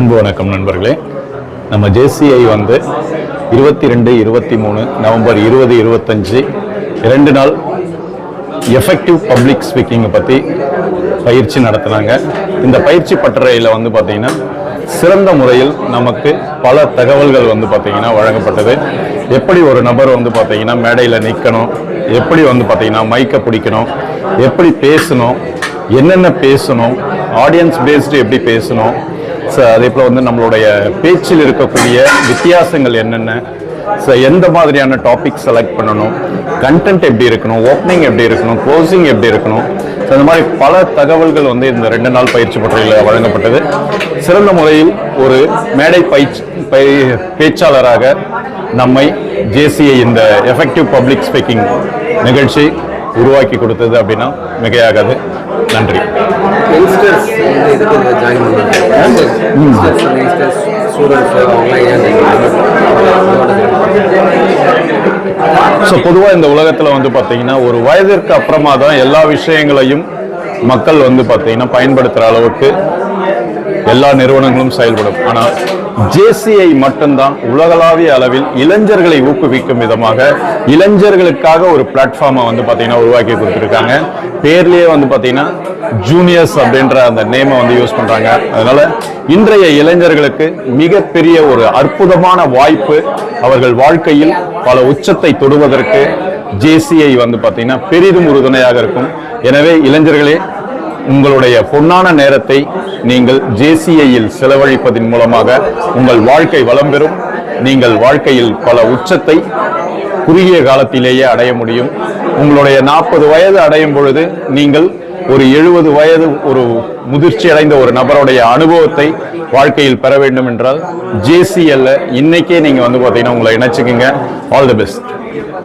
அன்பு வணக்கம் நண்பர்களே. நம்ம ஜேசிஐ வந்து 22, 23 நவம்பர் 20, 25 2 நாள் எஃபெக்டிவ் பப்ளிக் ஸ்பீக்கிங்கை பற்றி பயிற்சி நடத்துனாங்க. இந்த பயிற்சி பட்டறையில் வந்து பார்த்திங்கன்னா சிறந்த முறையில் நமக்கு பல தகவல்கள் வந்து பார்த்திங்கன்னா வழங்கப்பட்டது. எப்படி ஒரு நபர் வந்து பார்த்திங்கன்னா மேடையில் நிற்கணும், எப்படி வந்து பார்த்திங்கன்னா மைக்கை பிடிக்கணும், எப்படி பேசணும், என்னென்ன பேசணும், ஆடியன்ஸ் பேஸ்டு எப்படி பேசணும், அதே போல் வந்து நம்மளுடைய பேச்சில் இருக்கக்கூடிய வித்தியாசங்கள் என்னென்ன, எந்த மாதிரியான டாபிக் செலக்ட் பண்ணணும், கண்டென்ட் எப்படி இருக்கணும், ஓப்பனிங் எப்படி இருக்கணும், க்ளோசிங் எப்படி இருக்கணும், அந்த மாதிரி பல தகவல்கள் வந்து இந்த 2 நாள் பயிற்சி பட்டறையில் வழங்கப்பட்டது. சிறந்த முறையில் ஒரு மேடை பேச்சாளராக நம்மை ஜேசிஐ இந்த எஃபெக்டிவ் பப்ளிக் ஸ்பீக்கிங் நிகழ்ச்சி உருவாக்கி கொடுத்தது அப்படின்னா மிகையாகாது. நன்றி. பொதுவாக இந்த உலகத்தில் வந்து பார்த்தீங்கன்னா ஒரு வயதிற்கு அப்புறமா தான் எல்லா விஷயங்களையும் மக்கள் வந்து பார்த்தீங்கன்னா பயன்படுத்துகிற அளவுக்கு எல்லா நிறுவனங்களும் செயல்படும். ஆனால் ஜேசிஐ மட்டும்தான் உலகளாவிய அளவில் இளைஞர்களை ஊக்குவிக்கும் விதமாக இளைஞர்களுக்காக ஒரு பிளாட்ஃபார்மை வந்து பார்த்தீங்கன்னா உருவாக்கி கொடுத்துருக்காங்க. பேர்லேயே வந்து பார்த்தீங்கன்னா ஜூனியர்ஸ் அப்படின்ற அந்த நேமை வந்து யூஸ் பண்ணுறாங்க. அதனால இன்றைய இளைஞர்களுக்கு மிகப்பெரிய ஒரு அற்புதமான வாய்ப்பு. அவர்கள் வாழ்க்கையில் பல உச்சத்தை தொடுவதற்கு ஜேசிஐ வந்து பார்த்தீங்கன்னா பெரிதும் உறுதுணையாக இருக்கும். எனவே இளைஞர்களே, உங்களுடைய பொன்னான நேரத்தை நீங்கள் ஜேசிஐயில் செலவழிப்பதன் மூலமாக உங்கள் வாழ்க்கை வளம் பெறும். நீங்கள் வாழ்க்கையில் பல உச்சத்தை குறுகிய காலத்திலேயே அடைய முடியும். உங்களுடைய 40 வயது அடையும் பொழுது நீங்கள் ஒரு 70 வயது ஒரு முதிர்ச்சி அடைந்த ஒரு நபருடைய அனுபவத்தை வாழ்க்கையில் பெற வேண்டும் என்றால் ஜேசிஐல இன்னைக்கே நீங்க வந்து பார்த்தீங்கன்னா உங்களை இணைச்சுக்குங்க. All the best.